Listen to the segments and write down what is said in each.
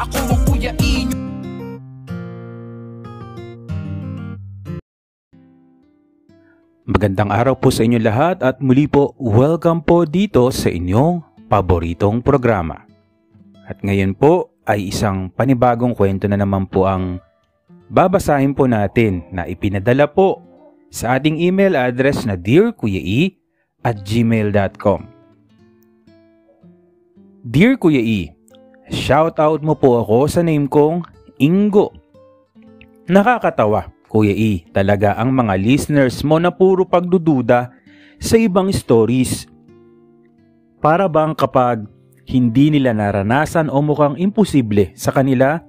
Ako ang Kuya E. Magandang araw po sa inyo lahat at muli po welcome po dito sa inyong paboritong programa. At ngayon po ay isang panibagong kwento na naman po ang babasahin po natin na ipinadala po sa ating email address na dearkuyae@gmail.com. Dear Kuya E, shoutout mo po ako sa name kong Ingo. Nakakatawa, Kuya E, talaga ang mga listeners mo na puro pagdududa sa ibang stories. Para bang kapag hindi nila naranasan o mukhang imposible sa kanila,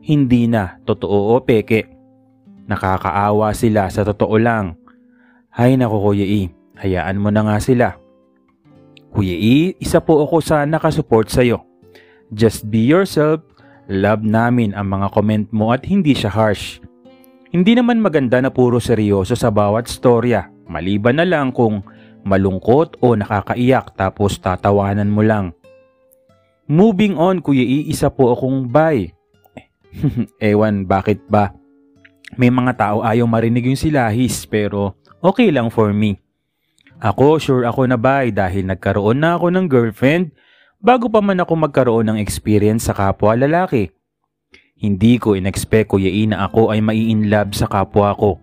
hindi na totoo o peke. Nakakaawa sila sa totoo lang. Hay naku Kuya E, hayaan mo na nga sila. Kuya E, isa po ako sa nakasupport sa'yo. Just be yourself, love namin ang mga comment mo at hindi siya harsh. Hindi naman maganda na puro seryoso sa bawat storya, maliban na lang kung malungkot o nakakaiyak tapos tatawanan mo lang. Moving on Kuya E, isa po akong bi. Ewan bakit ba? May mga tao ayaw marinig yung silahis pero okay lang for me. Ako sure ako na bi dahil nagkaroon na ako ng girlfriend bago pa man ako magkaroon ng experience sa kapwa lalaki. Hindi ko in-expect Kuya E na ako ay mai-inlove sa kapwa ko.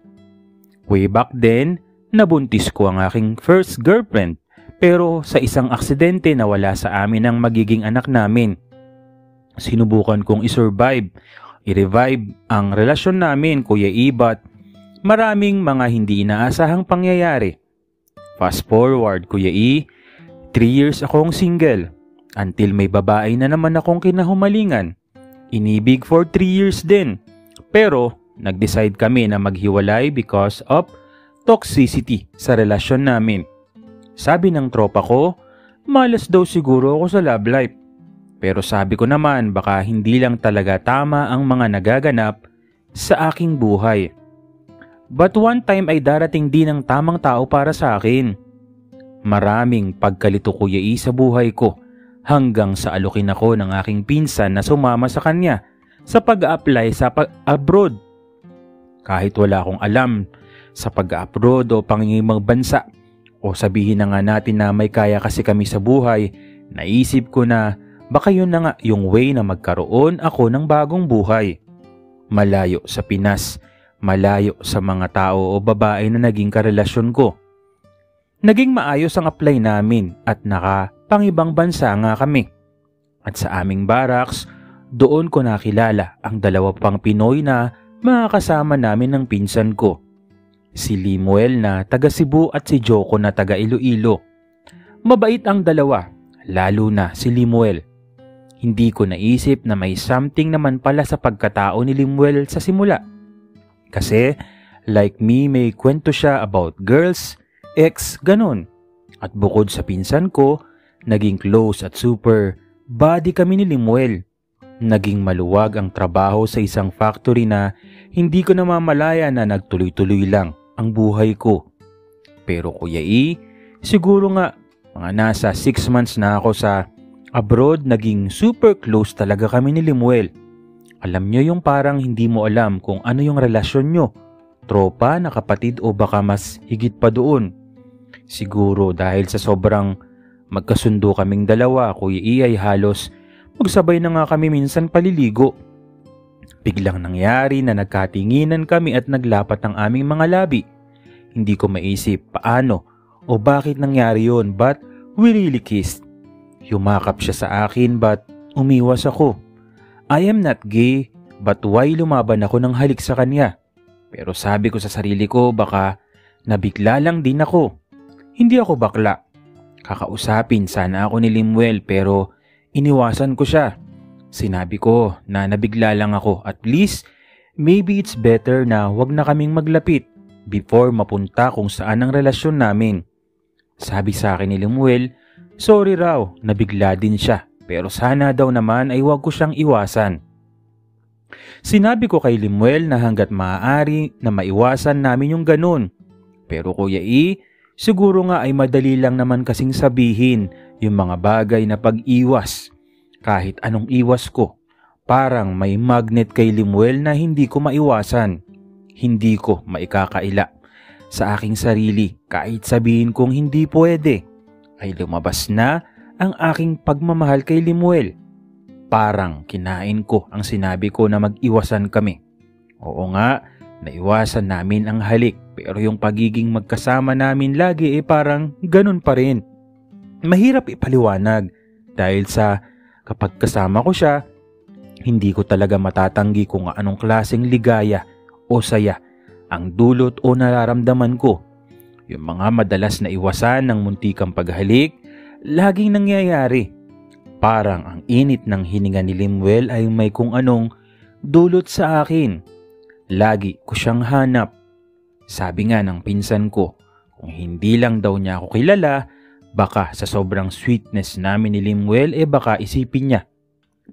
Way back then, nabuntis ko ang aking first girlfriend pero sa isang aksidente nawala sa amin ang magiging anak namin. Sinubukan kong i-survive, i-revive ang relasyon namin Kuya E but maraming mga hindi inaasahang pangyayari. Fast forward Kuya E, 3 years akong single until may babae na naman akong kinahumalingan. Inibig for 3 years din. Pero nag-decide kami na maghiwalay because of toxicity sa relasyon namin. Sabi ng tropa ko, malas daw siguro ako sa love life. Pero sabi ko naman baka hindi lang talaga tama ang mga nagaganap sa aking buhay. But one time ay darating din ang tamang tao para sa akin. Maraming pagkalito Kuya E sa buhay ko. Hanggang sa alukin ako ng aking pinsan na sumama sa kanya sa pag-a-apply sa abroad. Kahit wala akong alam sa pag-a-abroad o pangingimang bansa o sabihin na nga natin na may kaya kasi kami sa buhay, naisip ko na baka yun na nga yung way na magkaroon ako ng bagong buhay. Malayo sa Pinas, malayo sa mga tao o babae na naging karelasyon ko. Naging maayos ang apply namin at pangibang bansa nga kami. At sa aming barracks, doon ko nakilala ang dalawa pang Pinoy na mga kasama namin ng pinsan ko. Si Limuel na taga Cebu at si Joko na taga Iloilo. Mabait ang dalawa, lalo na si Limuel. Hindi ko naisip na may something naman pala sa pagkatao ni Limuel sa simula. Kasi like me may kwento siya about girls, ex, ganon. At bukod sa pinsan ko, naging close at super buddy kami ni Limuel. Naging maluwag ang trabaho sa isang factory na hindi ko namamalaya na nagtuloy-tuloy lang ang buhay ko. Pero Kuya E, siguro nga mga nasa 6 months na ako sa abroad, naging super close talaga kami ni Limuel. Alam nyo yung parang hindi mo alam kung ano yung relasyon nyo, tropa na kapatid o baka mas higit pa doon. Siguro dahil sa sobrang magkasundo kaming dalawa, Kuya E, ay halos magsabay na nga kami minsan paliligo. Biglang nangyari na nagkatinginan kami at naglapat ang aming mga labi. Hindi ko maisip paano o bakit nangyari yon but we really kissed. Yumakap siya sa akin but umiwas ako. I am not gay but why lumaban ako ng halik sa kanya? Pero sabi ko sa sarili ko baka nabigla lang din ako. Hindi ako bakla. Kakausapin sana ako ni Limuel pero iniwasan ko siya. Sinabi ko na nabigla lang ako at please, maybe it's better na wag na kaming maglapit before mapunta kung saan ang relasyon namin. Sabi sa akin ni Limuel, sorry raw, nabigla din siya pero sana daw naman ay wag ko siyang iwasan. Sinabi ko kay Limuel na hanggat maaari na maiwasan namin yung ganun. Pero Kuya E, siguro nga ay madali lang naman kasing sabihin yung mga bagay na pag-iwas. Kahit anong iwas ko, Parang may magnet kay Limuel na hindi ko maiwasan. Hindi ko maikakaila sa aking sarili kahit sabihin kong hindi pwede. Ay lumabas na ang aking pagmamahal kay Limuel. Parang kinain ko ang sinabi ko na mag-iwasan kami. Oo nga, naiwasan namin ang halik pero yung pagiging magkasama namin lagi parang ganun pa rin. Mahirap ipaliwanag dahil sa kapag kasama ko siya, hindi ko talaga matatanggi kung anong klaseng ligaya o saya ang dulot o nararamdaman ko. Yung mga madalas na iwasan ng muntikang paghalik, laging nangyayari. Parang ang init ng hininga ni Limuel ay may kung anong dulot sa akin. Lagi ko siyang hanap. Sabi nga ng pinsan ko, kung hindi lang daw niya ako kilala, baka sa sobrang sweetness namin ni Limuel baka isipin niya,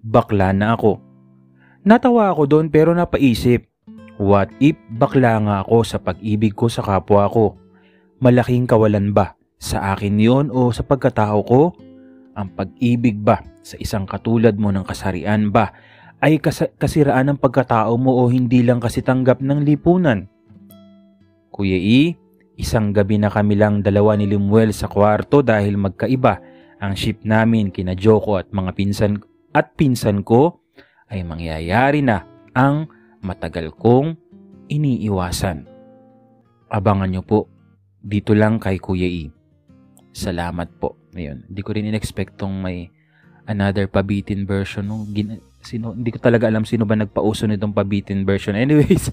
bakla na ako. Natawa ako doon pero napaisip, what if bakla nga ako sa pag-ibig ko sa kapwa ko? Malaking kawalan ba sa akin yon o sa pagkatao ko? Ang pag-ibig ba sa isang katulad mo ng kasarian ba ay kasiraan ng pagkatao mo o hindi lang kasi tanggap ng lipunan? Kuya E, isang gabi na kami lang dalawa ni Limuel sa kwarto dahil magkaiba ang ship namin kina Joko at mga pinsan ko ay mangyayari na ang matagal kong iniiwasan. Abangan nyo po dito lang kay Kuya E. Salamat po. Ngayon, hindi ko rin in-expect tong may another pabitin version. Hindi ko talaga alam sino ba nagpauso nitong pabitin version. Anyways,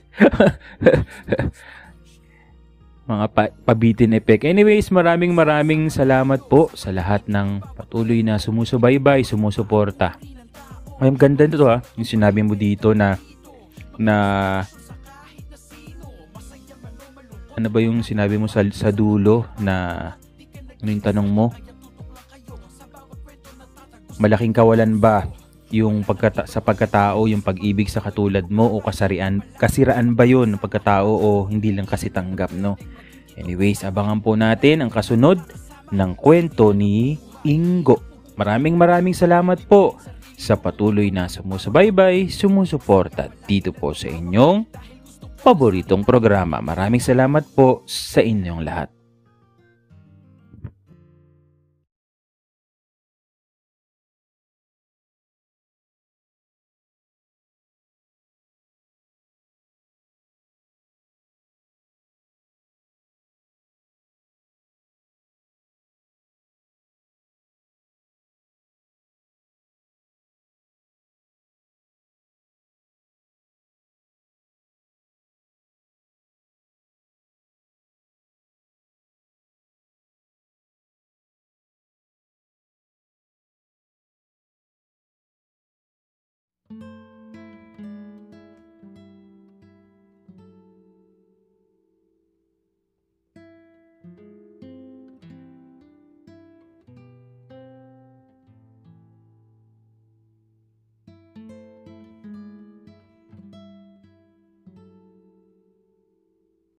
mga pabitin effect. Anyways, maraming salamat po sa lahat ng patuloy na sumusubaybay, sumusuporta. Ay, ganda nito yung sinabi mo dito na ano ba yung sinabi mo sa dulo na ano yung tanong mo? Malaking kawalan ba yung sa pagkatao, yung pag-ibig sa katulad mo o kasiraan ba yun ng pagkatao o hindi lang kasi tanggap, no? Anyways, abangan po natin ang kasunod ng kwento ni Ingo. Maraming salamat po sa patuloy na sumusubaybay, sumusuporta dito po sa inyong paboritong programa. Maraming salamat po sa inyong lahat.